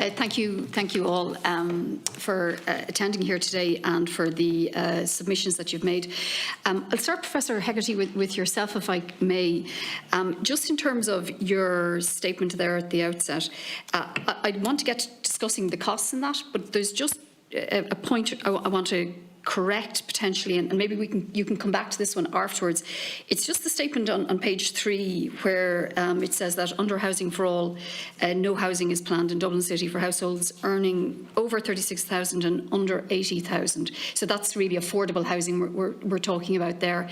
Thank you all for attending here today and for the submissions that you've made. I'll start, Professor Hegarty, with yourself, if I may. Just in terms of your statement there at the outset, I want to get discussing the costs in that, but there's just a point I want to correct potentially, and maybe you can come back to this one afterwards. It's just the statement on page 3 where it says that under Housing for All, no housing is planned in Dublin City for households earning over 36,000 and under 80,000. So that's really affordable housing we're talking about there.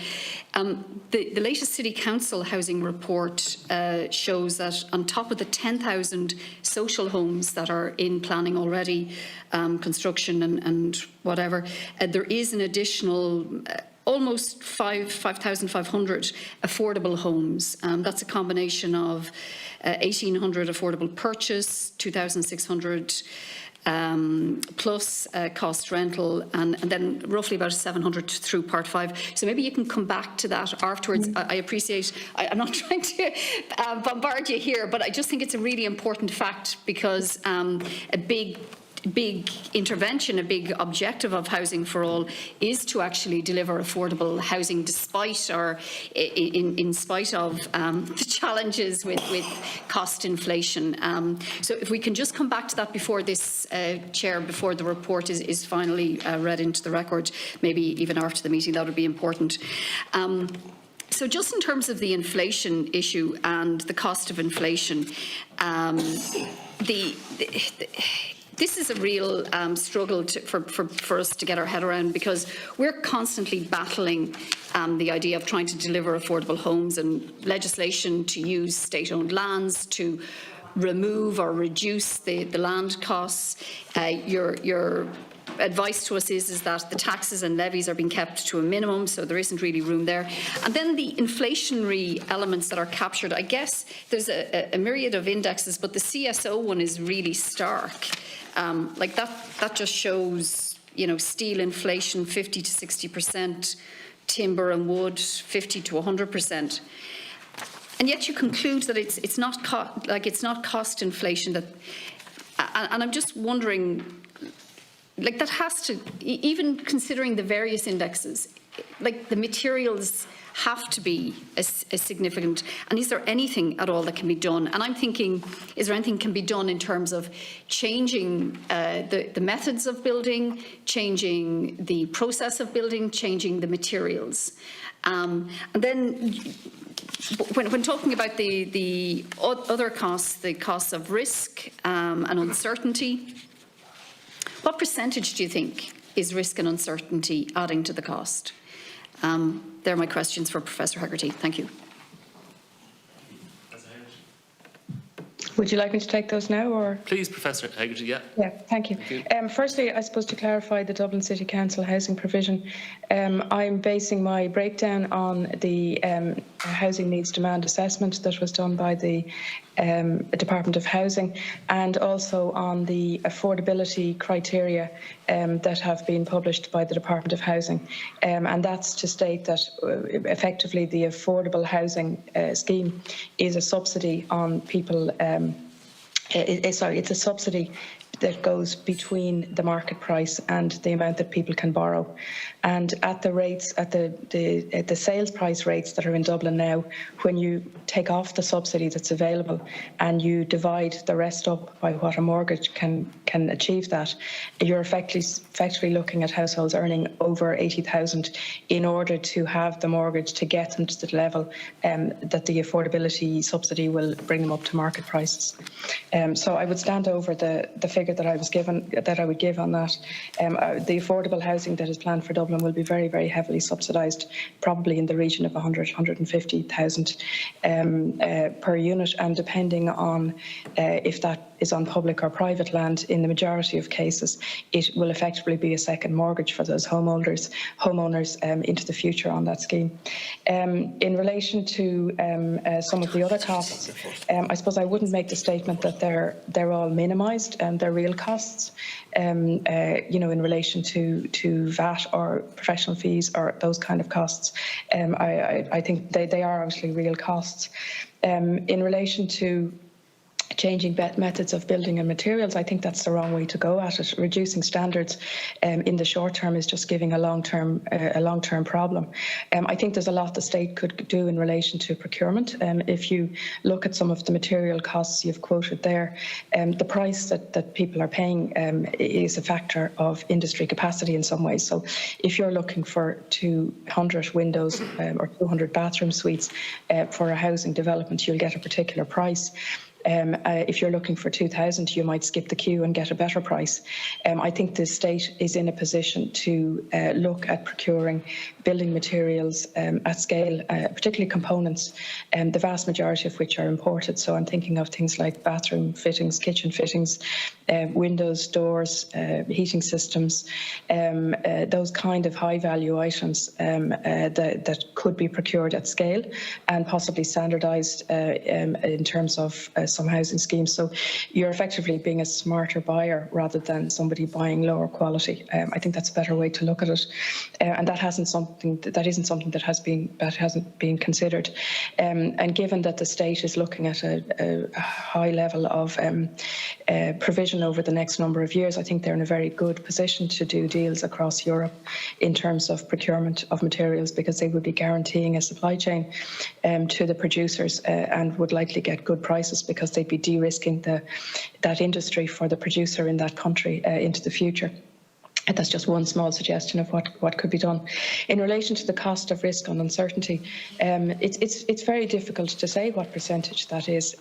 The latest City Council housing report shows that on top of the 10,000 social homes that are in planning already, construction and whatever, there is an additional almost 5,500 affordable homes. That's a combination of 1,800 affordable purchase, 2,600 plus cost rental, and then roughly about 700 through Part 5. So maybe you can come back to that afterwards. I appreciate, I'm not trying to bombard you here, but I just think it's a really important fact, because a big intervention, a big objective of Housing for All is to actually deliver affordable housing despite or in spite of the challenges with cost inflation. So if we can just come back to that before this, Chair, before the report is finally read into the record, maybe even after the meeting, that would be important. So just in terms of the inflation issue and the cost of inflation, this is a real struggle for us to get our head around, because we're constantly battling the idea of trying to deliver affordable homes and legislation to use state-owned lands to remove or reduce the land costs. Your advice to us is that the taxes and levies are being kept to a minimum, so there isn't really room there. And then the inflationary elements that are captured, I guess there's a myriad of indexes, but the CSO one is really stark. Like that just shows, you know, steel inflation 50 to 60%, timber and wood 50 to 100%. And yet you conclude that it's not cost inflation, that, and I'm just wondering, like, that has to, even considering the various indexes, like the materials have to be a significant, and is there anything at all that can be done? And I'm thinking, is there anything can be done in terms of changing the methods of building, changing the process of building, changing the materials? And then when talking about the other costs, the costs of risk and uncertainty, what percentage do you think is risk and uncertainty adding to the cost? They're my questions for Professor Hegarty. Thank you. Would you like me to take those now, or? Please, Professor Hegarty, yeah. Yeah, thank you. Firstly, I suppose to clarify the Dublin City Council housing provision, I'm basing my breakdown on the housing needs demand assessment that was done by the Department of Housing, and also on the affordability criteria that have been published by the Department of Housing. And that's to state that effectively the affordable housing scheme is a subsidy on people, it's a subsidy that goes between the market price and the amount that people can borrow. And at the rates, at the sales price rates that are in Dublin now, when you take off the subsidy that's available and you divide the rest up by what a mortgage can achieve, that you're effectively looking at households earning over 80,000 in order to have the mortgage to get them to the level that the affordability subsidy will bring them up to market prices. So I would stand over the figure that I would give on that. The affordable housing that is planned for Dublin will be very, very heavily subsidised, probably in the region of 150,000 per unit, and depending on if that is on public or private land, in the majority of cases, it will effectively be a second mortgage for those homeowners into the future on that scheme. In relation to some of the other costs, I suppose I wouldn't make the statement that they're all minimised, and they're real costs. In relation to VAT or professional fees or those kind of costs, I think they are obviously real costs. In relation to changing methods of building and materials. I think that's the wrong way to go at it. Reducing standards in the short term is just giving a long-term problem. I think there's a lot the state could do in relation to procurement. If you look at some of the material costs you've quoted there, the price that people are paying is a factor of industry capacity in some ways. So if you're looking for 200 windows or 200 bathroom suites for a housing development, you'll get a particular price. If you're looking for 2,000, you might skip the queue and get a better price. I think the state is in a position to look at procuring building materials at scale, particularly components, the vast majority of which are imported. So I'm thinking of things like bathroom fittings, kitchen fittings, windows, doors, heating systems, those kind of high value items that could be procured at scale and possibly standardised in terms of some housing schemes. So you're effectively being a smarter buyer rather than somebody buying lower quality. I think that's a better way to look at it, and that isn't something that hasn't been considered. And given that the state is looking at a high level of provision over the next number of years, I think they're in a very good position to do deals across Europe in terms of procurement of materials, because they would be guaranteeing a supply chain to the producers and would likely get good prices, because they'd be de-risking that industry for the producer in that country into the future. And that's just one small suggestion of what could be done. In relation to the cost of risk and uncertainty, it's very difficult to say what percentage that is.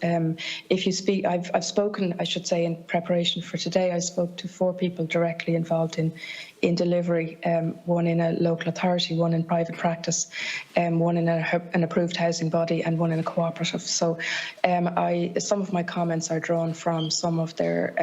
If you speak, I've spoken, I should say, in preparation for today, I spoke to 4 people directly involved in delivery, one in a local authority, one in private practice, one in an approved housing body, and one in a cooperative. So some of my comments are drawn from some of their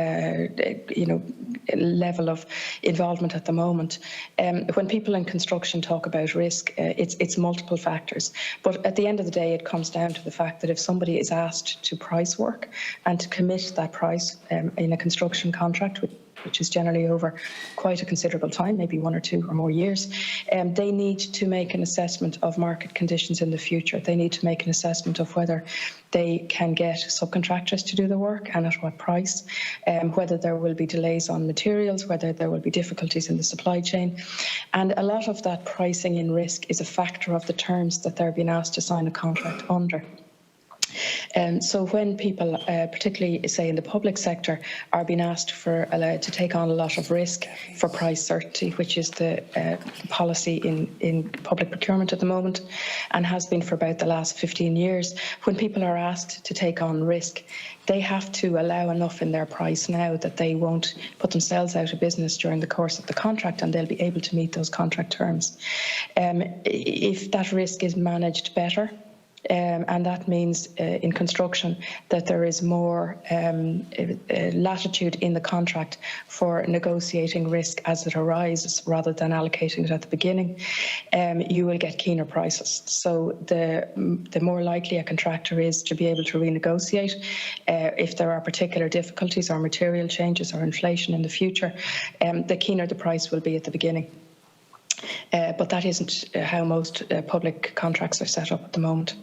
level of involvement at the moment. When people in construction talk about risk, it's multiple factors. But at the end of the day, it comes down to the fact that if somebody is asked to price work and to commit that price in a construction contract, which is generally over quite a considerable time, maybe 1 or 2 or more years, they need to make an assessment of market conditions in the future. They need to make an assessment of whether they can get subcontractors to do the work and at what price, whether there will be delays on materials, whether there will be difficulties in the supply chain. And a lot of that pricing in risk is a factor of the terms that they're being asked to sign a contract under. So when people, particularly say in the public sector, are being asked to take on a lot of risk for price certainty, which is the policy in public procurement at the moment and has been for about the last 15 years, when people are asked to take on risk, they have to allow enough in their price now that they won't put themselves out of business during the course of the contract, and they'll be able to meet those contract terms. If that risk is managed better, and that means in construction that there is more latitude in the contract for negotiating risk as it arises rather than allocating it at the beginning, you will get keener prices. So the more likely a contractor is to be able to renegotiate if there are particular difficulties or material changes or inflation in the future, the keener the price will be at the beginning. But that isn't how most public contracts are set up at the moment.